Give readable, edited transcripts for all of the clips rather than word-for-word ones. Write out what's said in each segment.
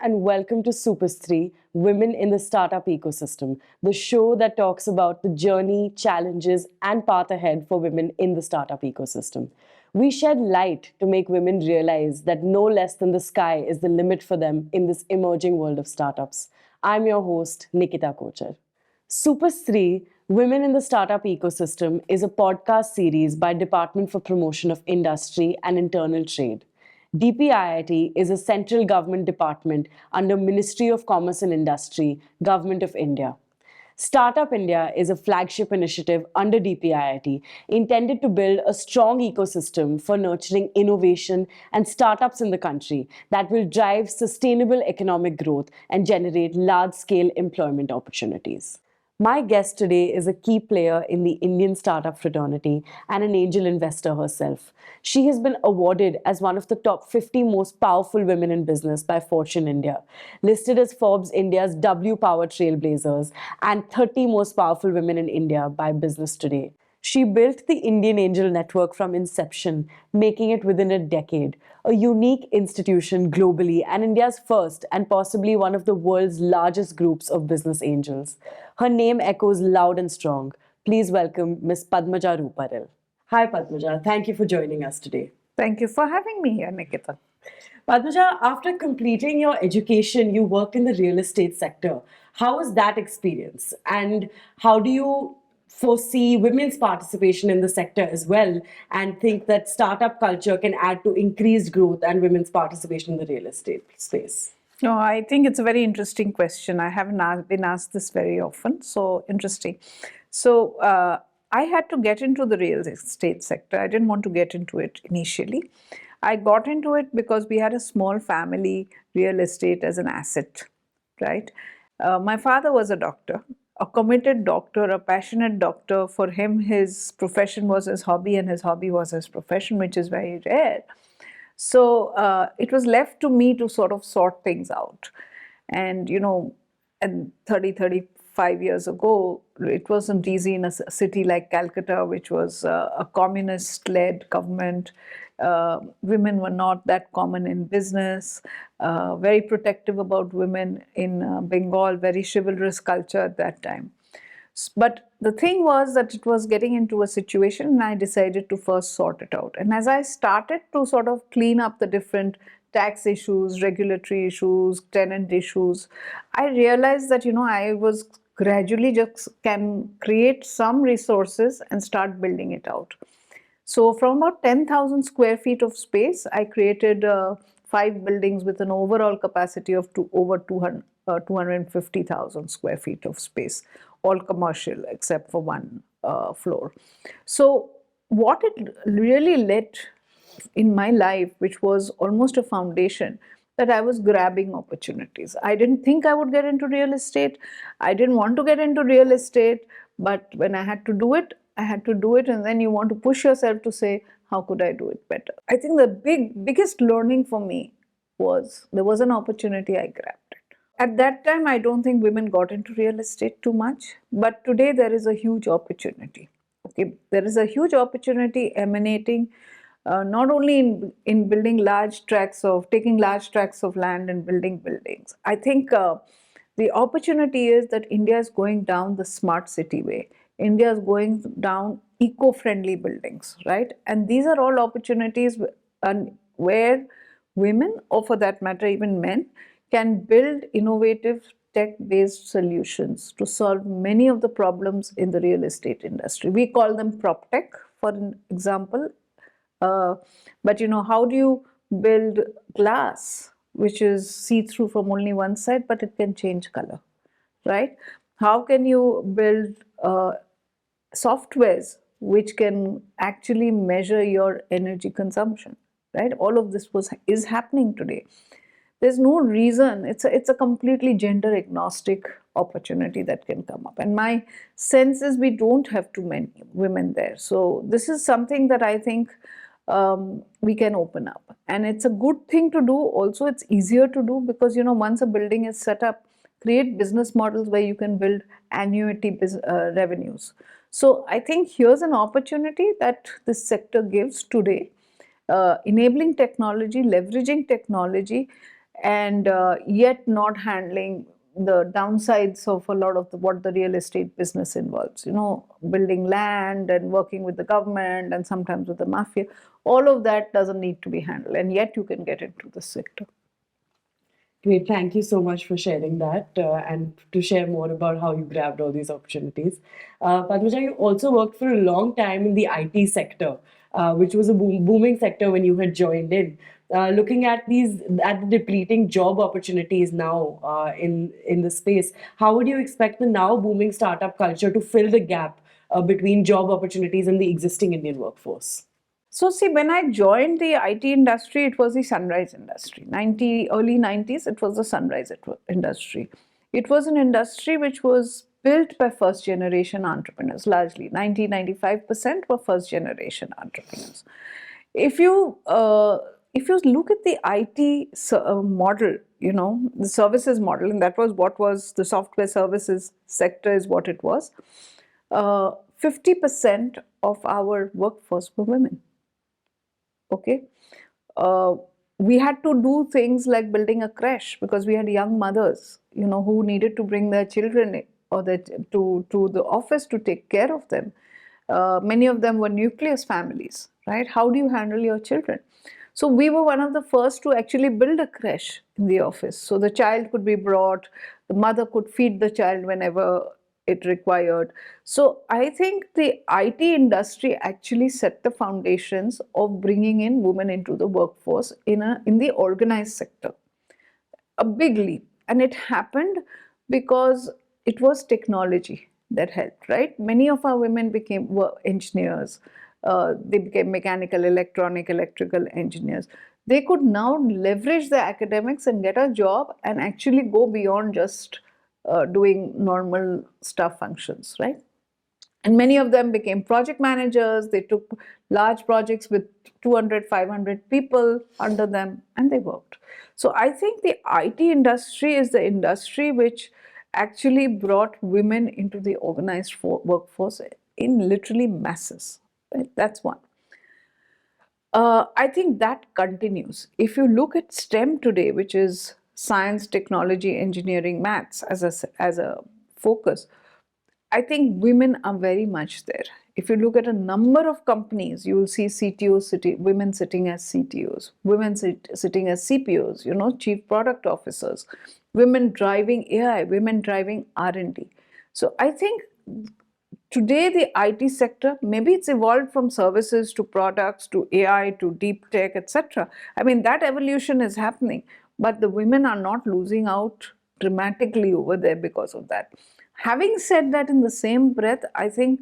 and welcome to SuperStree, Women in the Startup Ecosystem, the show that talks about the journey, challenges, and path ahead for women in the startup ecosystem. We shed light to make women realize that no less than the sky is the limit for them in this emerging world of startups. I'm your host, Nikita Kochar. SuperStree, Women in the Startup Ecosystem, is a podcast series by Department for Promotion of Industry and Internal Trade. DPIIT is a central government department under Ministry of Commerce and Industry, Government of India. Startup India is a flagship initiative under DPIIT intended to build a strong ecosystem for nurturing innovation and startups in the country that will drive sustainable economic growth and generate large-scale employment opportunities. My guest today is a key player in the Indian startup fraternity and an angel investor herself. She has been awarded as one of the top 50 most powerful women in business by Fortune India, listed as Forbes India's W Power Trailblazers and 30 most powerful women in India by Business Today. She built the Indian Angel Network from inception, making it within a decade, a unique institution globally and India's first and possibly one of the world's largest groups of business angels. Her name echoes loud and strong. Please welcome Ms Padmaja Ruparel. Hi Padmaja, thank you for joining us today. Thank you for having me here, Nikita. Padmaja, after completing your education, you worked in the real estate sector. How was that experience? And how do you foresee women's participation in the sector as well and think that startup culture can add to increased growth and women's participation in the real estate space? No, I think it's a very interesting question. I haven't been asked this very often, so interesting. So I had to get into the real estate sector. I didn't want to get into it initially. I got into it because we had a small family real estate as an asset, right? My father was a doctor, a committed doctor, a passionate doctor. For him, his profession was his hobby and his hobby was his profession, which is very rare. So it was left to me to sort of sort things out. And, and 35 years ago, it wasn't easy in a city like Calcutta, which was a communist-led government. Women were not that common in business, very protective about women in Bengal, very chivalrous culture at that time. But the thing was that it was getting into a situation and I decided to first sort it out. And as I started to sort of clean up the different tax issues, regulatory issues, tenant issues, I realized that, I was gradually just can create some resources and start building it out. So from about 10,000 square feet of space, I created 5 buildings with an overall capacity of over 250,000 square feet of space, all commercial except for one floor. So what it really led in my life, which was almost a foundation, that I was grabbing opportunities. I didn't think I would get into real estate. I didn't want to get into real estate, but when I had to do it, I had to do it, and then you want to push yourself to say, how could I do it better? I think the biggest learning for me was there was an opportunity, I grabbed it. At that time, I don't think women got into real estate too much, but today there is a huge opportunity. Okay, there is a huge opportunity emanating not only in building taking large tracts of land and building buildings. I think the opportunity is that India is going down the smart city way. India is going down eco-friendly buildings, right? And these are all opportunities where women, or for that matter, even men, can build innovative tech-based solutions to solve many of the problems in the real estate industry. We call them prop tech, for an example. But how do you build glass, which is see-through from only one side, but it can change color, right? How can you build softwares which can actually measure your energy consumption, right? All of this is happening today. There's no reason, it's a completely gender agnostic opportunity that can come up. And my sense is we don't have too many women there. So this is something that I think we can open up. And it's a good thing to do. Also, it's easier to do because, once a building is set up, create business models where you can build annuity revenues. So I think here's an opportunity that this sector gives today, enabling technology, leveraging technology, and yet not handling the downsides of a lot of what the real estate business involves, building land and working with the government and sometimes with the mafia. All of that doesn't need to be handled, and yet you can get into the sector. Great. Thank you so much for sharing that and to share more about how you grabbed all these opportunities. Padmaja, you also worked for a long time in the IT sector, which was a booming sector when you had joined in. Looking at the depleting job opportunities now in the space, how would you expect the now booming startup culture to fill the gap between job opportunities and the existing Indian workforce? So see, when I joined the IT industry, it was the sunrise industry. Early 90s, it was the sunrise industry. It was an industry which was built by first generation entrepreneurs, largely. 95% were first generation entrepreneurs. If you look at the IT model, the services model, and that was what was the software services sector is what it was. 50% of our workforce were women. Okay. We had to do things like building a creche because we had young mothers, who needed to bring their children to the office to take care of them. Many of them were nucleus families, right? How do you handle your children? So we were one of the first to actually build a creche in the office. So the child could be brought, the mother could feed the child whenever it required. So I think the IT industry actually set the foundations of bringing in women into the workforce in the organized sector. A big leap. And it happened because it was technology that helped, right? Many of our women were engineers. They became mechanical, electronic, electrical engineers. They could now leverage the academics and get a job and actually go beyond just doing normal staff functions, right? And many of them became project managers. They took large projects with 200, 500 people under them, and they worked. So I think the IT industry is the industry which actually brought women into the organized workforce in literally masses. Right? That's one. I think that continues. If you look at STEM today, which is science, technology, engineering, maths as a focus, I think women are very much there. If you look at a number of companies, you will see women sitting as CTOs, women sitting as CPOs, chief product officers, women driving AI, women driving R&D. So I think today the IT sector, maybe it's evolved from services to products to AI to deep tech, etc. I mean, that evolution is happening, but the women are not losing out dramatically over there because of that. Having said that, in the same breath, I think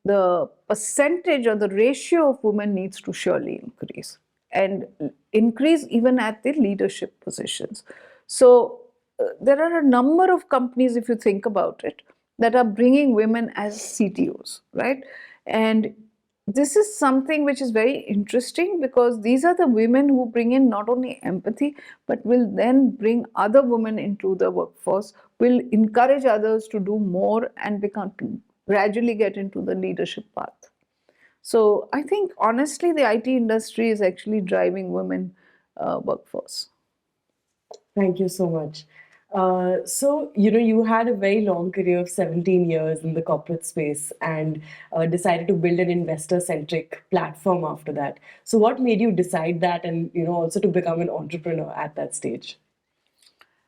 the percentage or the ratio of women needs to surely increase, and increase even at the leadership positions. So there are a number of companies, if you think about it, that are bringing women as CTOs, right? And this is something which is very interesting because these are the women who bring in not only empathy, but will then bring other women into the workforce, will encourage others to do more and gradually get into the leadership path. So I think honestly, the IT industry is actually driving women workforce. Thank you so much. So, you had a very long career of 17 years in the corporate space and decided to build an investor-centric platform after that. So, what made you decide that and, also to become an entrepreneur at that stage?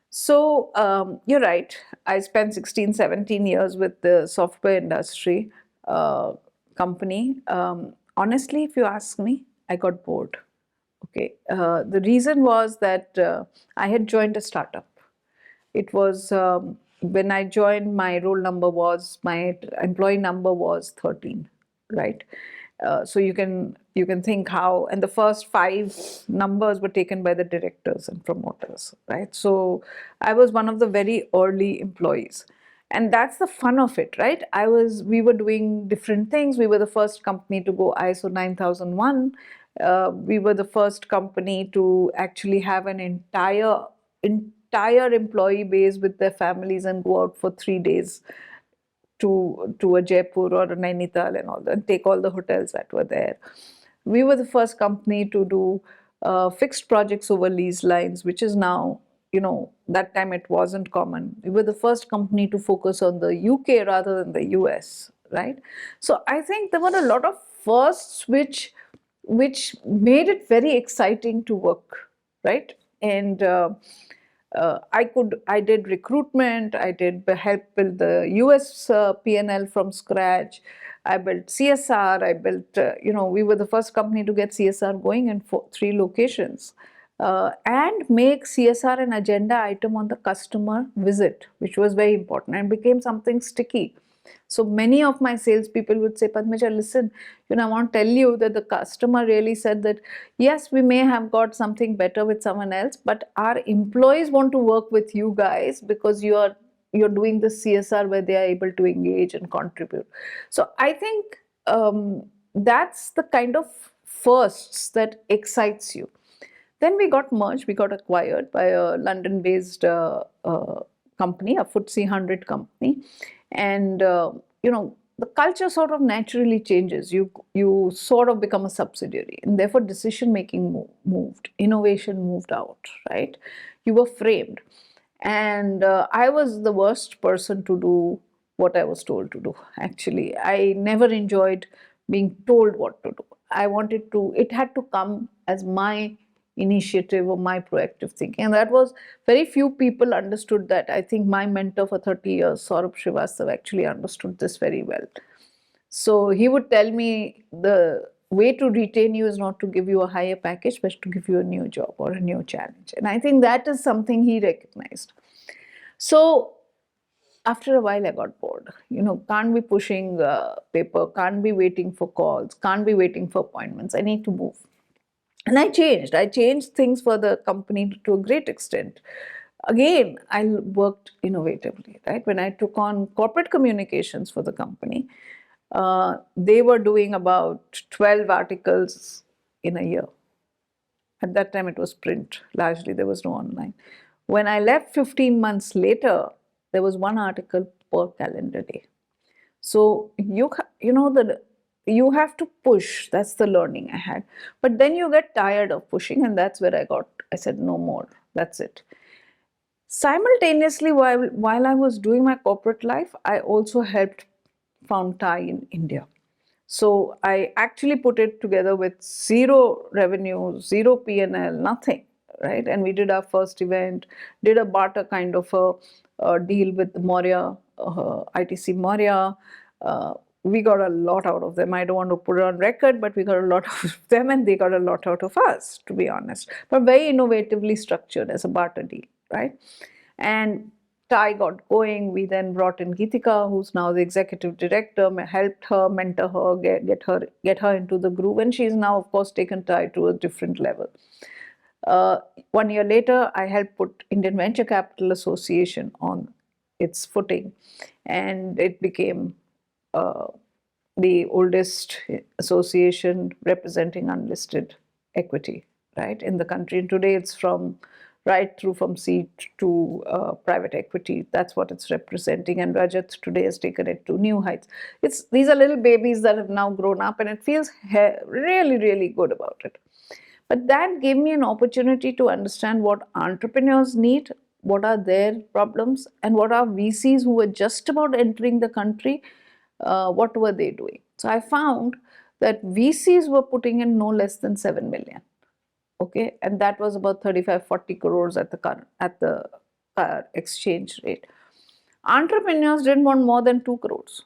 So, you're right. I spent 16, 17 years with the software industry company. Honestly, if you ask me, I got bored. Okay. The reason was that I had joined a startup. It was when I joined, my employee number was 13, right? So you can think how, and the first 5 numbers were taken by the directors and promoters, right? So I was one of the very early employees. And that's the fun of it, right? We were doing different things. We were the first company to go ISO 9001. We were the first company to actually have an entire employee base with their families and go out for 3 days to a Jaipur or a Nainital and all that, take all the hotels that were there. We were the first company to do fixed projects over lease lines, which is now, that time it wasn't common. We were the first company to focus on the UK rather than the US, right? So I think there were a lot of firsts which made it very exciting to work, right? And I did recruitment, I did help build the US P&L from scratch. I built CSR, I built, we were the first company to get CSR going in 3 locations. And make CSR an agenda item on the customer visit, which was very important and became something sticky. So many of my salespeople would say, Padmaja, listen, I want to tell you that the customer really said that, yes, we may have got something better with someone else, but our employees want to work with you guys because you're doing the CSR where they are able to engage and contribute. So I think that's the kind of firsts that excites you. Then we got merged, we got acquired by a London-based company, a FTSE 100 company. And, the culture sort of naturally changes. You sort of become a subsidiary, and therefore decision-making moved, innovation moved out, right? You were framed. And I was the worst person to do what I was told to do, actually. I never enjoyed being told what to do. It had to come as my initiative or my proactive thinking. And that was, very few people understood that. I think my mentor for 30 years, Saurabh Srivastav, actually understood this very well. So he would tell me the way to retain you is not to give you a higher package, but to give you a new job or a new challenge. And I think that is something he recognized. So after a while, I got bored. Can't be pushing paper, can't be waiting for calls, can't be waiting for appointments. I need to move. And I changed things for the company to a great extent. Again, I worked innovatively, right? When I took on corporate communications for the company, they were doing about 12 articles in a year. At that time, it was print. Largely, there was no online. When I left 15 months later, there was 1 article per calendar day. So you have to push. That's the learning I had. But then you get tired of pushing, and that's where I said, no more. That's it. Simultaneously, while I was doing my corporate life, I also helped found TIE in India. So I actually put it together with 0 revenue, 0 P&L, nothing, right? And we did our first event, did a barter kind of a deal with Maurya, ITC Maurya. We got a lot out of them. I don't want to put it on record, but we got a lot out of them, and they got a lot out of us, to be honest. But very innovatively structured as a barter deal, right? And TIE got going. We then brought in Geetika, who's now the executive director, helped her, mentor her, get her into the groove. And she's now, of course, taken TIE to a different level. 1 year later, I helped put Indian Venture Capital Association on its footing, and it became the oldest association representing unlisted equity, right, in the country. And today it's right through from seed to private equity. That's what it's representing. And Rajat today has taken it to new heights. These are little babies that have now grown up, and it feels really, really good about it. But that gave me an opportunity to understand what entrepreneurs need, what are their problems, and what are VCs who were just about entering the country, what were they doing. So I found that VCs were putting in no less than 7 million. Okay, and that was about 35-40 crores at the exchange rate. Entrepreneurs didn't want more than 2 crores,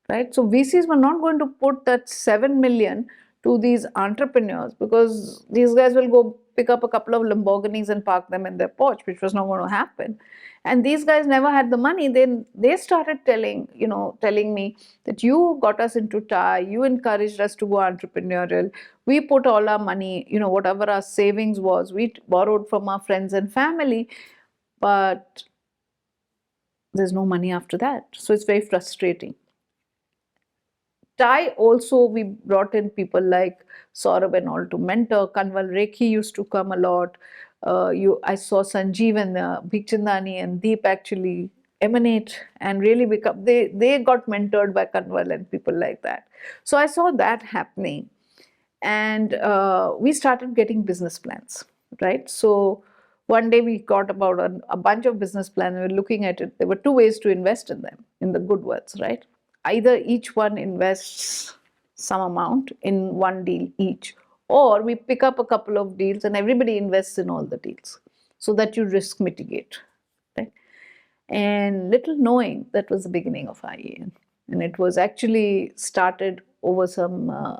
right? So VCs were not going to put that 7 million to these entrepreneurs, because these guys will go pick up a couple of Lamborghinis and park them in their porch, which was not going to happen. And these guys never had the money. Then they started telling me that you got us into TIE, you encouraged us to go entrepreneurial. We put all our money, whatever our savings was, we borrowed from our friends and family, but there's no money after that. So it's very frustrating. TIE also, we brought in people like Saurabh and all to mentor. Kanwal Rekhi used to come a lot. I saw Sanjeev and Bhikchandani and Deep actually emanate and really become, they got mentored by Kanwal and people like that. So I saw that happening. And we started getting business plans, right? So one day we got about a bunch of business plans. We were looking at it. There were two ways to invest in them, in the good ones, right? Either each one invests some amount in one deal each, or we pick up a couple of deals and everybody invests in all the deals so that you risk mitigate, right? And little knowing, that was the beginning of IAN. And it was actually started over some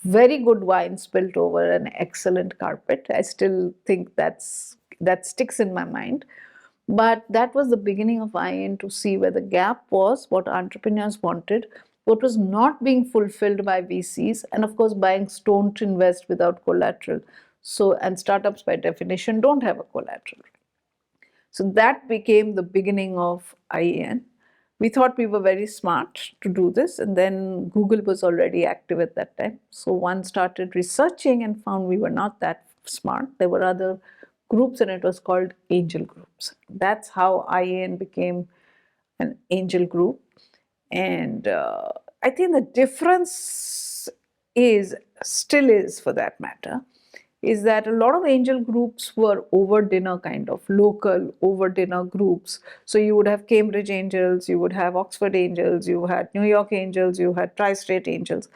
very good wine spilt over an excellent carpet. I still think that sticks in my mind. But that was the beginning of IN, to see where the gap was, what entrepreneurs wanted, what was not being fulfilled by VCs, and of course, banks don't invest without collateral. So, and startups by definition don't have a collateral. So that became the beginning of IAN. We thought we were very smart to do this, and then Google was already active at that time. So one started researching and found we were not that smart. There were other groups, and it was called angel groups. That's how IAN became an angel group. And I think the difference is, still is for that matter, is that a lot of angel groups were over dinner, kind of local over dinner groups. So you would have Cambridge Angels, you would have Oxford Angels, you had New York Angels, you had Tri-State Angels.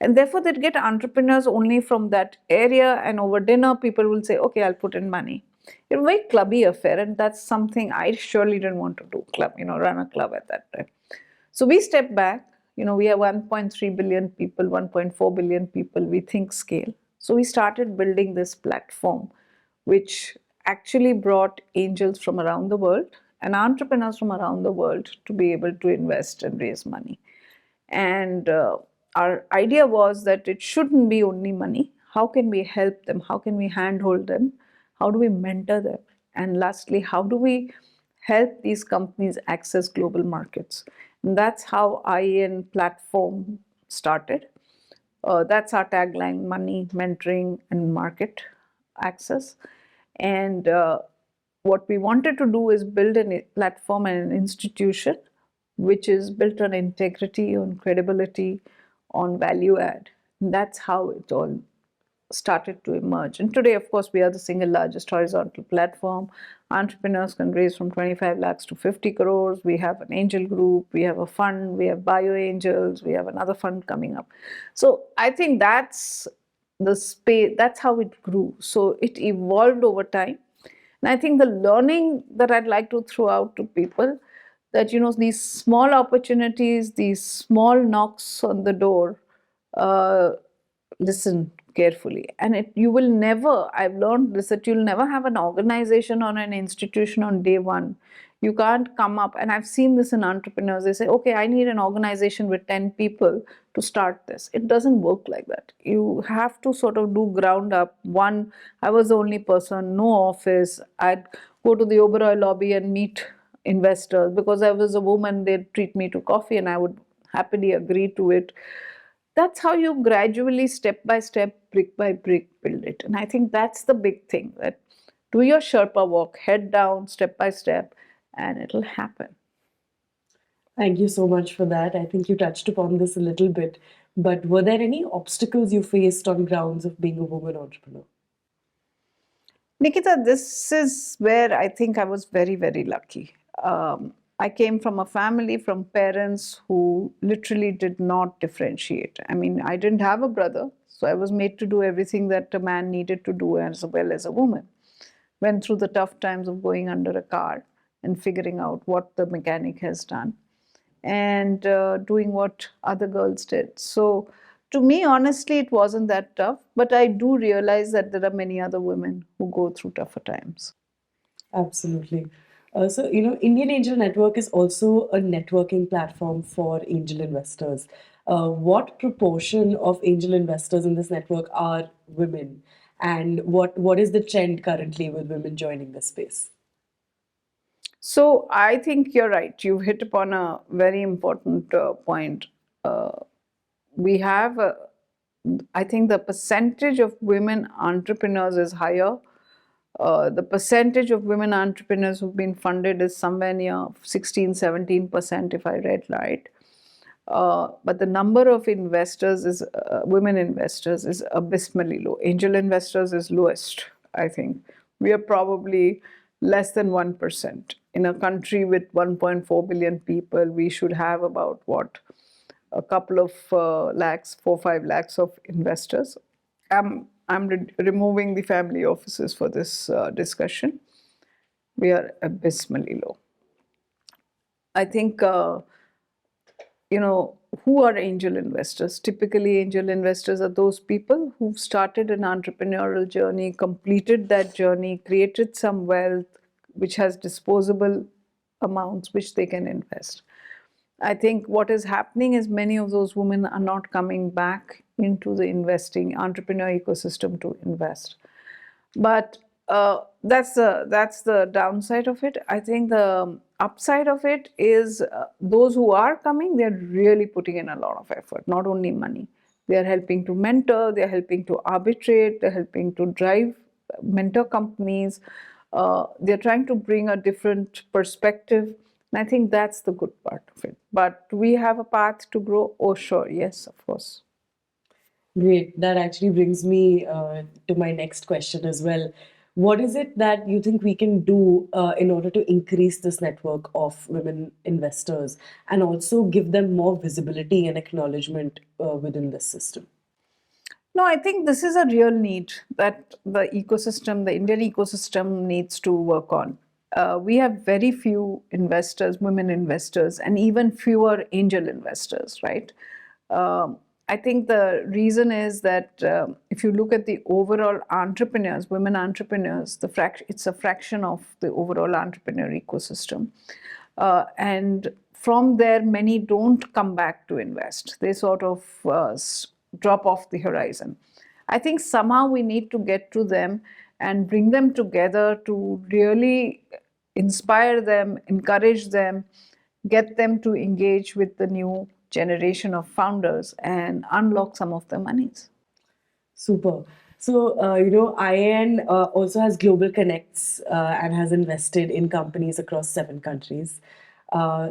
And therefore they'd get entrepreneurs only from that area, and over dinner people will say, okay, I'll put in money. It's a very clubby affair, and that's something I surely didn't want to do, run a club at that time. So we stepped back. We have 1.3 billion people, 1.4 billion people. We think scale. So we started building this platform, which actually brought angels from around the world and entrepreneurs from around the world to be able to invest and raise money. And our idea was that it shouldn't be only money. How can we help them? How can we handhold them? How do we mentor them? And lastly, how do we help these companies access global markets? And that's how IAN platform started. That's our tagline: money, mentoring, and market access. And what we wanted to do is build a platform and an institution which is built on integrity, on credibility, on value add. And that's how it all started to emerge. And today, of course, we are the single largest horizontal platform. Entrepreneurs can raise from 25 lakhs to 50 crores. We have an angel group, we have a fund, we have bio angels, we have another fund coming up. So I think that's the space, that's how it grew. So it evolved over time. And I think the learning that I'd like to throw out to people, that these small opportunities, these small knocks on the door, listen carefully, and you will never, I've learned this, that you'll never have an organization or an institution on day one. You can't come up, and I've seen this in entrepreneurs. They say, okay, I need an organization with 10 people to start this. It doesn't work like that. You have to sort of do ground up. One, I was the only person, no office. I'd go to the Oberoi lobby and meet investors. Because I was a woman, they'd treat me to coffee and I would happily agree to it. That's how you gradually, step by step, brick by brick, build it. And I think that's the big thing, that do your Sherpa walk, head down, step by step, and it'll happen. Thank you so much for that. I think you touched upon this a little bit, but were there any obstacles you faced on grounds of being a woman entrepreneur? Nikita, this is where I think I was very, very lucky. I came from a family, from parents who literally did not differentiate. I mean, I didn't have a brother, so I was made to do everything that a man needed to do as well as a woman. Went through the tough times of going under a car and figuring out what the mechanic has done, and doing what other girls did. So to me, honestly, it wasn't that tough, but I do realize that there are many other women who go through tougher times. Absolutely. So, Indian Angel Network is also a networking platform for angel investors. What proportion of angel investors in this network are women? And what is the trend currently with women joining this space? So I think you're right. You've hit upon a very important point. Uh, we have, I think the percentage of women entrepreneurs is higher. The percentage of women entrepreneurs who've been funded is somewhere near 16, 17%, if I read right. But the number of investors is women investors is abysmally low. Angel investors is lowest, I think. We are probably less than 1%. In a country with 1.4 billion people, we should have about what? A couple of lakhs, 4-5 lakhs of investors. I'm removing the family offices for this discussion. We are abysmally low. I think, who are angel investors? Typically, angel investors are those people who've started an entrepreneurial journey, completed that journey, created some wealth, which has disposable amounts which they can invest. I think what is happening is many of those women are not coming back into the investing entrepreneur ecosystem to invest. But that's the downside of it. I think the upside of it is those who are coming, they're really putting in a lot of effort, not only money. They are helping to mentor, they're helping to arbitrate, they're helping to drive mentor companies. They're trying to bring a different perspective. And I think that's the good part of it. But do we have a path to grow? Oh, sure. Yes, of course. Great. That actually brings me to my next question as well. What is it that you think we can do in order to increase this network of women investors and also give them more visibility and acknowledgement within this system? No, I think this is a real need that the ecosystem, the Indian ecosystem needs to work on. We have very few investors, women investors, and even fewer angel investors, right? I think the reason is that if you look at the overall entrepreneurs, women entrepreneurs, it's a fraction of the overall entrepreneur ecosystem. And from there, many don't come back to invest. They sort of drop off the horizon. I think somehow we need to get to them and bring them together to really inspire them, encourage them, get them to engage with the new generation of founders and unlock some of the monies. Super. So, IAN also has global connects and has invested in companies across 7 countries.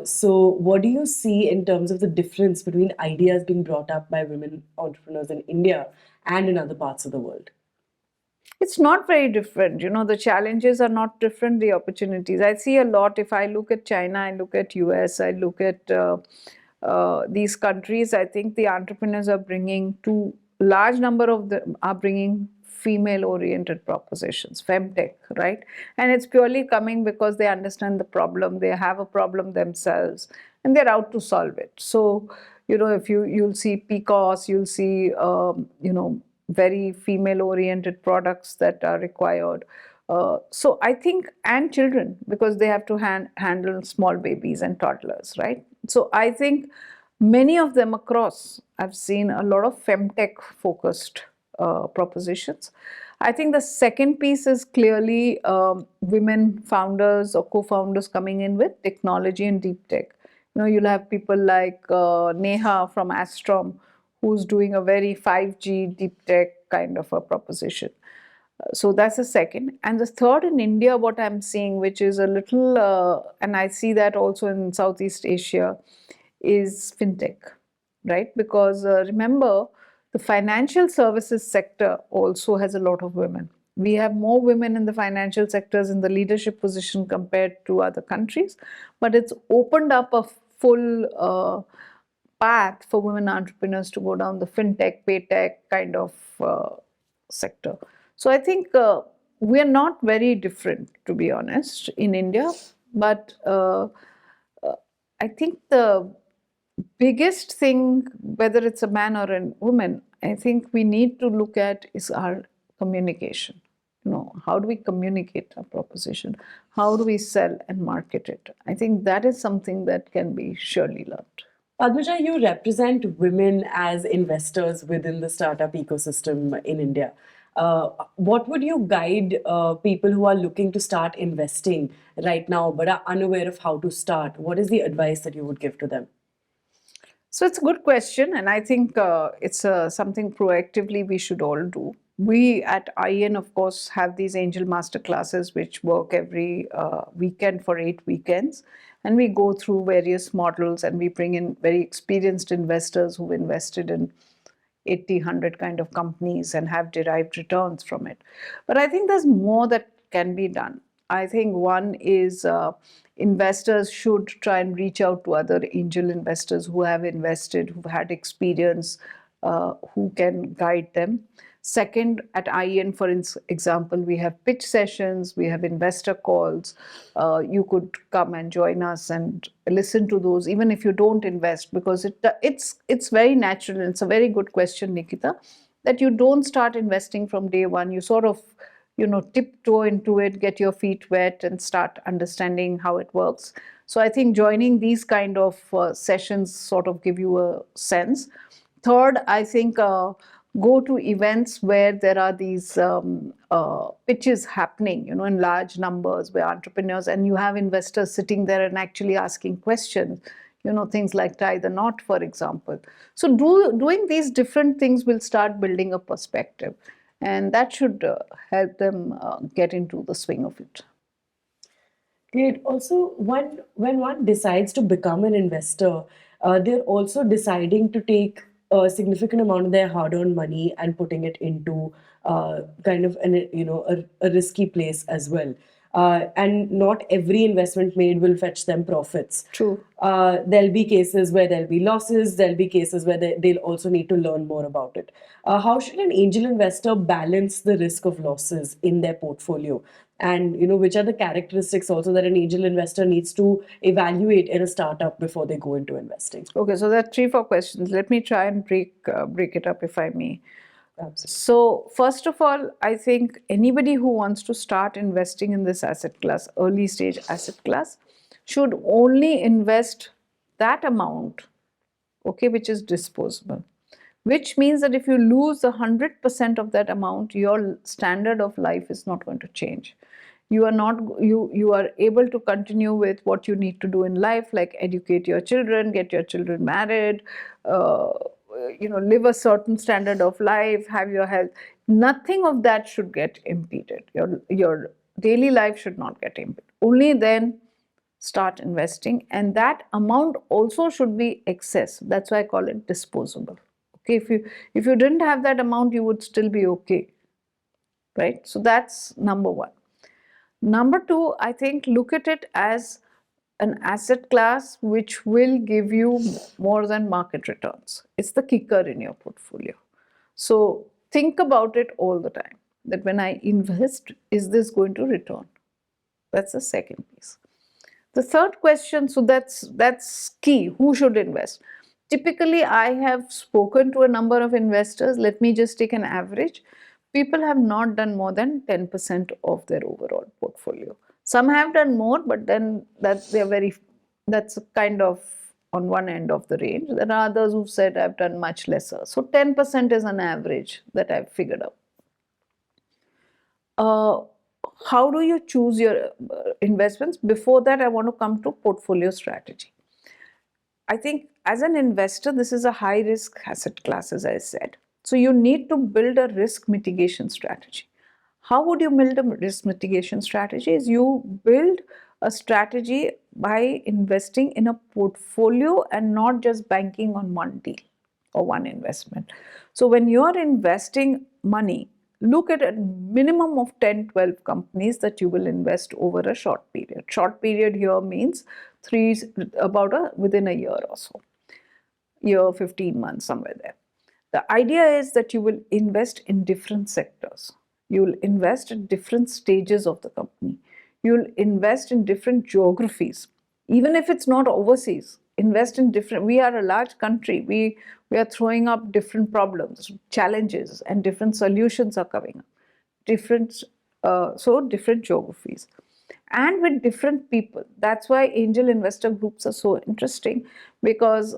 So, what do you see in terms of the difference between ideas being brought up by women entrepreneurs in India and in other parts of the world? It's not very different. The challenges are not different, the opportunities. I see a lot. If I look at China, I look at US, I look at these countries, I think the entrepreneurs are bringing large number of them are bringing female oriented propositions, femtech, right? And it's purely coming because they understand the problem, they have a problem themselves, and they're out to solve it. So, if you'll see PCOS, you'll see, very female oriented products that are required. So I think, and children, because they have to handle small babies and toddlers, right? So I think many of them across, I've seen a lot of femtech focused propositions. I think the second piece is clearly women founders or co-founders coming in with technology and deep tech. You'll have people like Neha from Astrom, who's doing a very 5G deep tech kind of a proposition. So that's the second. And the third in India, what I'm seeing, which is a little, and I see that also in Southeast Asia, is fintech, right? Because remember, the financial services sector also has a lot of women. We have more women in the financial sectors in the leadership position compared to other countries, but it's opened up a full path for women entrepreneurs to go down the fintech, paytech kind of sector. So I think we are not very different, to be honest, in India. But I think the biggest thing, whether it's a man or a woman, I think we need to look at is our communication. How do we communicate our proposition? How do we sell and market it? I think that is something that can be surely learned. Padmaja, you represent women as investors within the startup ecosystem in India. What would you guide people who are looking to start investing right now but are unaware of how to start? What is the advice that you would give to them? So it's a good question, and I think it's something proactively we should all do. We at IN, of course, have these angel master classes which work every weekend for 8 weekends. And we go through various models and we bring in very experienced investors who've invested in 80, 100 kind of companies and have derived returns from it. But I think there's more that can be done. I think one is investors should try and reach out to other angel investors who have invested, who've had experience, who can guide them. Second, at IEN, for example, we have pitch sessions, we have investor calls. You could come and join us and listen to those, even if you don't invest, because it's very natural. And it's a very good question, Nikita, that you don't start investing from day one. You sort of, tiptoe into it, get your feet wet, and start understanding how it works. So I think joining these kind of sessions sort of give you a sense. Third, I think go to events where there are these pitches happening, in large numbers, where entrepreneurs, and you have investors sitting there and actually asking questions, things like tie the knot, for example. So doing these different things will start building a perspective, and that should help them get into the swing of it. Great. Also, when one decides to become an investor, they're also deciding to take a significant amount of their hard-earned money and putting it into kind of a risky place as well. And not every investment made will fetch them profits. True. There'll be cases where there'll be losses. There'll be cases where they'll also need to learn more about it. How should an angel investor balance the risk of losses in their portfolio? And which are the characteristics also that an angel investor needs to evaluate in a startup before they go into investing? Okay, so there are 3-4 questions. Let me try and break it up, if I may. Absolutely. So first of all, I think anybody who wants to start investing in this asset class, early stage asset class, should only invest that amount, okay, which is disposable. Which means that if you lose 100% of that amount, your standard of life is not going to change. You are able to continue with what you need to do in life, like educate your children, get your children married, live a certain standard of life, have your health. Nothing of that should get impeded. Your daily life should not get impeded. Only then start investing, and that amount also should be excess. That's why I call it disposable. Okay, if you didn't have that amount, you would still be okay, right? So that's number one. Number two, I think look at it as an asset class which will give you more than market returns. It's the kicker in your portfolio. So think about it all the time, that when I invest, is this going to return? That's the second piece. The third question, so that's key. Who should invest? Typically, I have spoken to a number of investors. Let me just take an average. People have not done more than 10% of their overall portfolio. Some have done more, but then that's kind of on one end of the range. There are others who've said I've done much lesser. So 10% is an average that I've figured out. How do you choose your investments? Before that, I want to come to portfolio strategy. I think as an investor, this is a high risk asset class, as I said. So you need to build a risk mitigation strategy. How would you build a risk mitigation strategy? Is you build a strategy by investing in a portfolio and not just banking on one deal or one investment. So when you're investing money, look at a minimum of 10, 12 companies that you will invest over a short period. Short period here means within a year or so, year, 15 months, somewhere there. The idea is that you will invest in different sectors. You will invest at different stages of the company. You will invest in different geographies. Even if it's not overseas, invest in different. We are a large country. We are throwing up different problems, challenges, and different solutions are coming up. Different geographies. And with different people. That's why angel investor groups are so interesting, because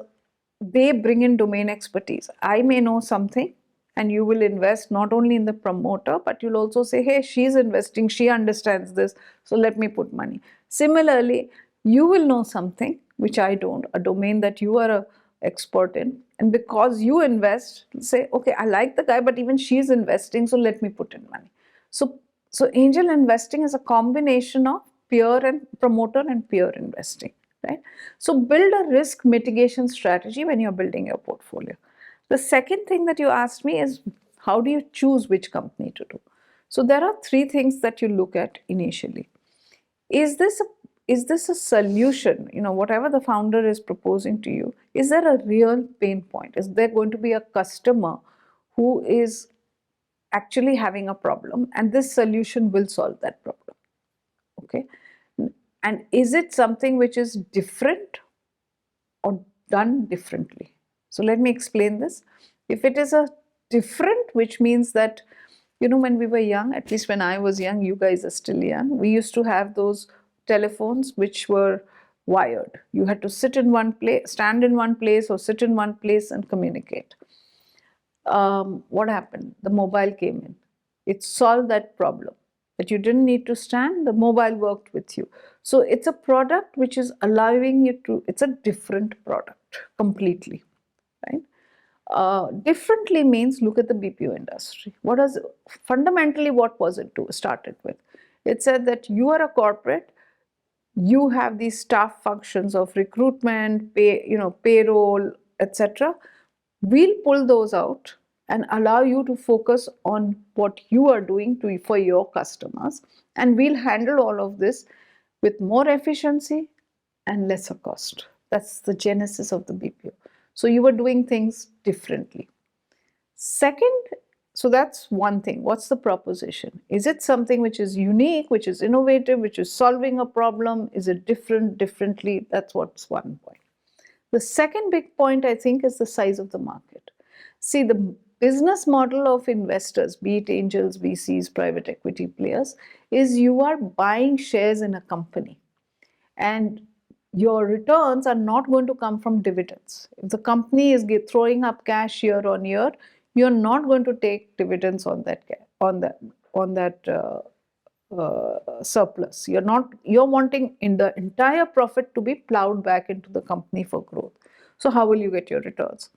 they bring in domain expertise. I may know something, and you will invest not only in the promoter, but you'll also say, hey, she's investing, she understands this, so let me put money. Similarly, you will know something which I don't, a domain that you are an expert in, and because you invest, say, okay, I like the guy, but even she's investing, so let me put in money. So angel investing is a combination of peer and promoter and peer investing. right? So build a risk mitigation strategy when you're building your portfolio. The second thing that you asked me is, how do you choose which company to do? So there are three things that you look at initially. Is this a solution? Whatever the founder is proposing to you, is there a real pain point? Is there going to be a customer who is actually having a problem, and this solution will solve that problem? Okay. And is it something which is different or done differently? So let me explain this. If it is a different, which means that, when we were young, at least when I was young, you guys are still young, we used to have those telephones which were wired. You had to sit in one place, stand in one place, or sit in one place and communicate. What happened? The mobile came in. It solved that problem. That you didn't need to stand, the mobile worked with you. So it's a product which is allowing you to, it's a different product completely, right? Differently means, look at the BPO industry. Fundamentally, what was it started with? It said that you are a corporate, you have these staff functions of recruitment, payroll, etc. We'll pull those out and allow you to focus on what you are doing for your customers, and we'll handle all of this with more efficiency and lesser cost. That's the genesis of the BPO. So you were doing things differently. Second, so that's one thing. What's the proposition? Is it something which is unique, which is innovative, which is solving a problem? Is it differently? That's what's one point. The second big point, I think, is the size of the market. See, the business model of investors, be it angels, VCs, private equity players, is you are buying shares in a company, and your returns are not going to come from dividends. If the company is throwing up cash year on year, you're not going to take dividends on that surplus. You're wanting in the entire profit to be plowed back into the company for growth. So how will you get your returns?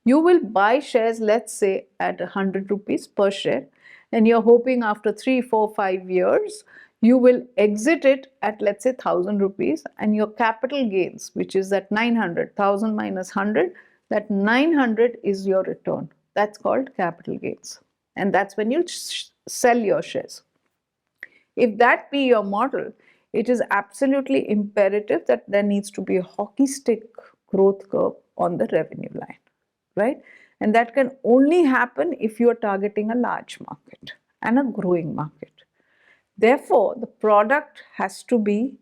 You will buy shares, let's say, at 100 rupees per share, and you're hoping after 3, 4, 5 years, you will exit it at, let's say, 1,000 rupees, and your capital gains, which is that 900, 1,000 minus 100, that 900 is your return. That's called capital gains. And that's when you sell your shares. If that be your model, it is absolutely imperative that there needs to be a hockey stick growth curve on the revenue line, right? And that can only happen if you are targeting a large market and a growing market. Therefore, the product has to be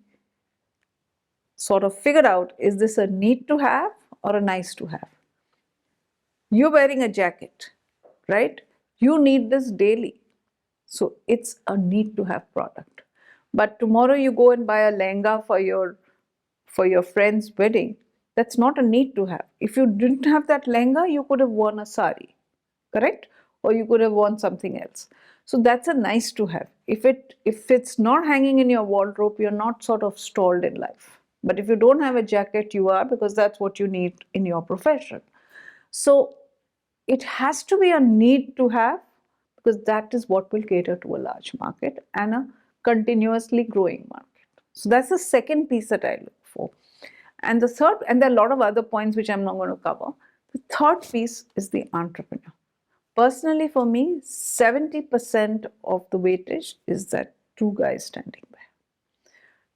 sort of figured out, is this a need to have or a nice to have? You're wearing a jacket, right? You need this daily. So it's a need to have product. But tomorrow you go and buy a lehenga for your friend's wedding. That's not a need to have. If you didn't have that lehenga, you could have worn a sari, correct? Or you could have worn something else. So that's a nice to have. If it's not hanging in your wardrobe, you're not sort of stalled in life. But if you don't have a jacket, you are, because that's what you need in your profession. So it has to be a need to have, because that is what will cater to a large market and a continuously growing market. So that's the second piece that I look for. And the third, and there are a lot of other points which I'm not going to cover. The third piece is the entrepreneur. Personally, for me, 70% of the weightage is that two guys standing there.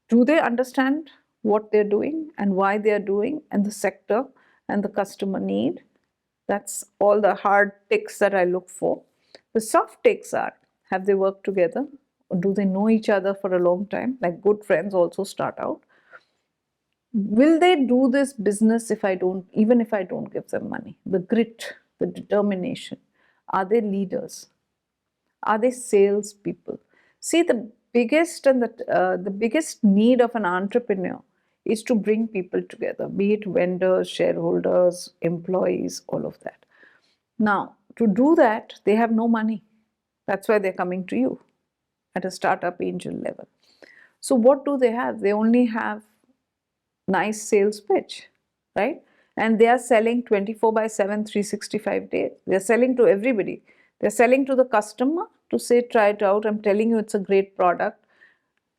Do they understand what they're doing and why they're doing, and the sector and the customer need? That's all the hard ticks that I look for. The soft ticks are, have they worked together? Or do they know each other for a long time? Like good friends also start out. Will they do this business even if I don't give them money? The grit, the determination. Are they leaders? Are they salespeople? See, the biggest need of an entrepreneur is to bring people together, be it vendors, shareholders, employees, all of that. Now, to do that, they have no money. That's why they're coming to you at a startup angel level. So what do they have? They only have nice sales pitch, right? And they are selling 24/7, 365 days. They're selling to everybody. They're selling to the customer to say, try it out. I'm telling you, it's a great product.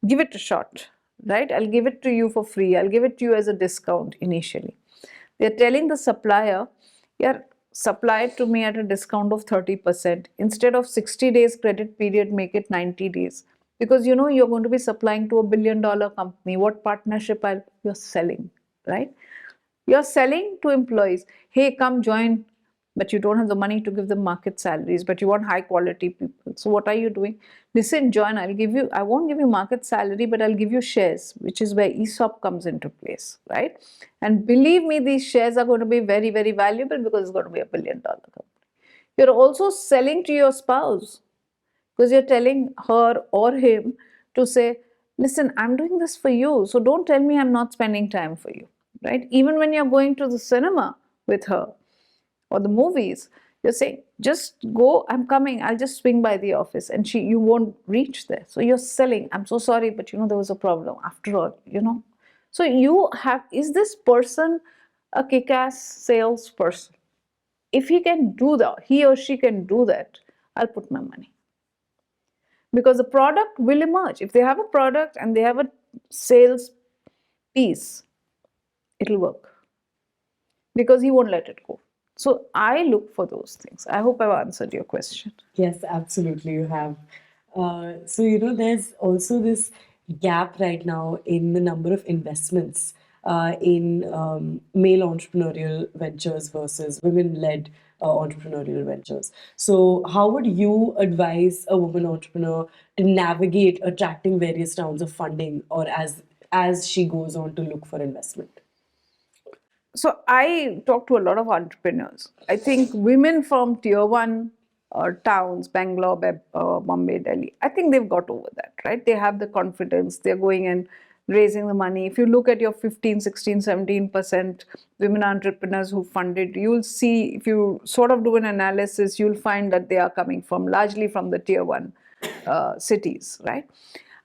Give it a shot. right? I'll give it to you for free. I'll give it to you as a discount initially. They're telling the supplier, yeah, supply it to me at a discount of 30%. Instead of 60 days credit period, make it 90 days. Because you know you're going to be supplying to a billion-dollar company. What partnership you're selling, right? You're selling to employees. Hey, come join, but you don't have the money to give them market salaries, but you want high quality people. So what are you doing? Listen, join, I won't give you market salary, but I'll give you shares, which is where ESOP comes into place, right? And believe me, these shares are going to be very, very valuable because it's going to be a billion-dollar company. You're also selling to your spouse because you're telling her or him to say, listen, I'm doing this for you, so don't tell me I'm not spending time for you, right? Even when you're going to the cinema with her or the movies, you're saying, just go, I'm coming, I'll just swing by the office, and you won't reach there. So you're selling, I'm so sorry, but there was a problem after all. So is this person a kick-ass salesperson? If he or she can do that, I'll put my money. Because the product will emerge. If they have a product and they have a sales piece, it'll work because he won't let it go. So I look for those things. I hope I've answered your question. Yes, absolutely, you have. There's also this gap right now in the number of investments in male entrepreneurial ventures versus women-led entrepreneurial ventures. So, how would you advise a woman entrepreneur to navigate attracting various rounds of funding, or as she goes on to look for investment? So I talk to a lot of entrepreneurs. I think women from tier one towns, Bangalore, Bombay, Delhi, I think they've got over that, right? They have the confidence. They're going and raising the money. If you look at your 15, 16, 17% women entrepreneurs who funded, you'll see, if you sort of do an analysis, you'll find that they are coming from largely from the tier one cities, right?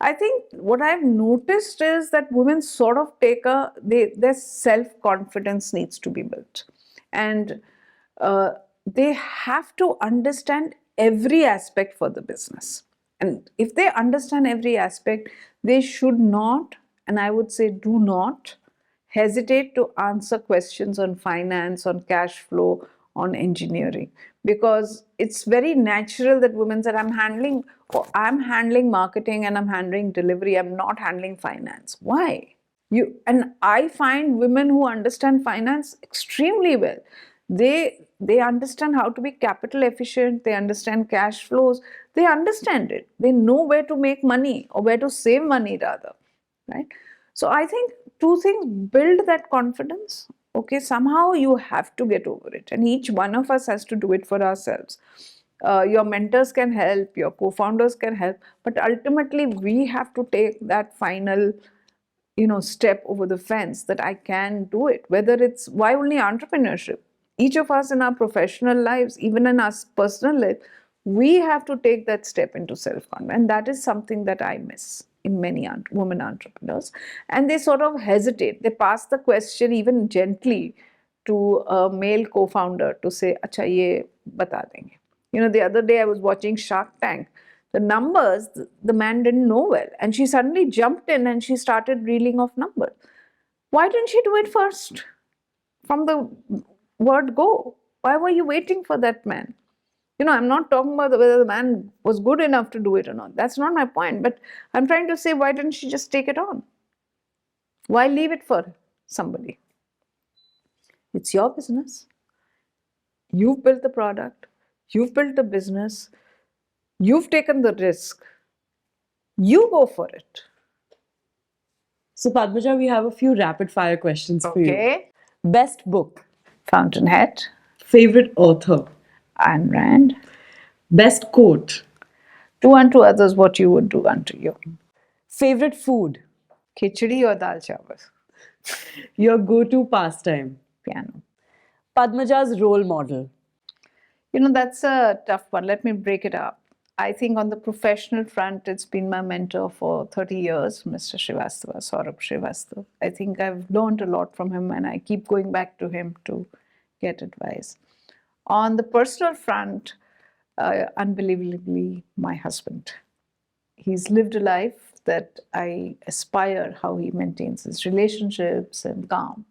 I think what I've noticed is that women sort of their self-confidence needs to be built. And they have to understand every aspect for the business. And if they understand every aspect, they should not, and I would say do not, hesitate to answer questions on finance, on cash flow, on engineering, because it's very natural that women said, I'm handling marketing and I'm handling delivery, I'm not handling finance. Why? And I find women who understand finance extremely well. They understand how to be capital efficient, they understand cash flows, they understand it. They know where to make money or where to save money rather, right? So I think two things: build that confidence. Okay, somehow you have to get over it, and each one of us has to do it for ourselves. Your mentors can help, your co-founders can help, but ultimately we have to take that final step over the fence that I can do it. Whether it's, why only entrepreneurship? Each of us in our professional lives, even in our personal life, we have to take that step into self-confidence. And that is something that I miss in many women entrepreneurs. And they sort of hesitate. They pass the question even gently to a male co-founder to say, acha, ye bata denge. The other day I was watching Shark Tank. The numbers, the man didn't know well. And she suddenly jumped in and she started reeling off numbers. Why didn't she do it first? From the word go. Why were you waiting for that man? I'm not talking about whether the man was good enough to do it or not. That's not my point. But I'm trying to say, why didn't she just take it on? Why leave it for somebody? It's your business. You've built the product. You've built the business. You've taken the risk. You go for it. So, Padmaja, we have a few rapid fire questions for you. Okay. Best book? Fountainhead. Favorite author? Ayn Rand. Best quote? Do unto others what you would do unto you. Favorite food? Khichdi or dal chawal. Your go-to pastime? Piano. Padmaja's role model? That's a tough one. Let me break it up. I think on the professional front, it's been my mentor for 30 years, Mr. Srivastava, Saurabh Srivastava. I think I've learned a lot from him and I keep going back to him to get advice. On the personal front, unbelievably, my husband. He's lived a life that I aspire how he maintains his relationships and calm.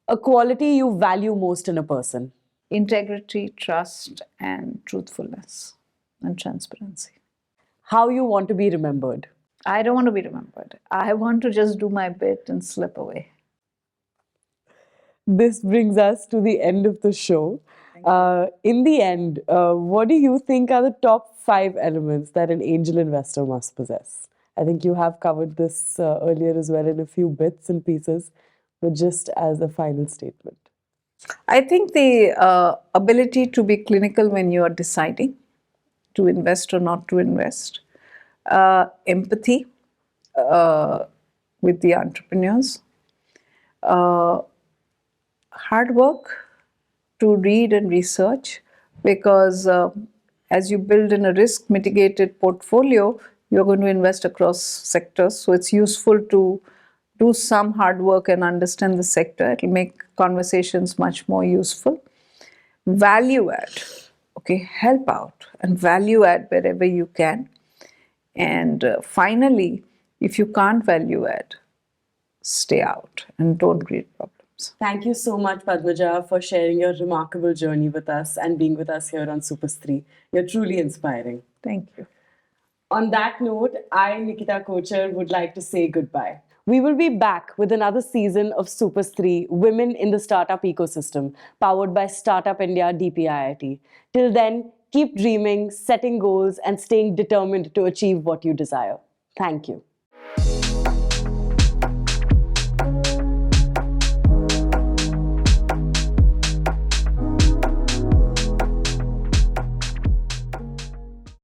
A quality you value most in a person. Integrity, trust, and truthfulness and transparency. How you want to be remembered. I don't want to be remembered. I want to just do my bit and slip away. This brings us to the end of the show. In the end, what do you think are the top 5 elements that an angel investor must possess? I think you have covered this earlier as well in a few bits and pieces, but just as a final statement. I think the ability to be clinical when you are deciding to invest or not to invest, empathy with the entrepreneurs, hard work to read and research, because as you build in a risk mitigated portfolio, you're going to invest across sectors. So it's useful to do some hard work and understand the sector. It'll make conversations much more useful. Value add, okay, help out and value add wherever you can. And finally, if you can't value add, stay out and don't create problems. Thank you so much, Padmaja, for sharing your remarkable journey with us and being with us here on SuperStree. You're truly inspiring. Thank you. On that note, I, Nikita Kochar, would like to say goodbye. We will be back with another season of SuperStree, Women in the Startup Ecosystem, powered by Startup India DPIIT. Till then, keep dreaming, setting goals, and staying determined to achieve what you desire. Thank you.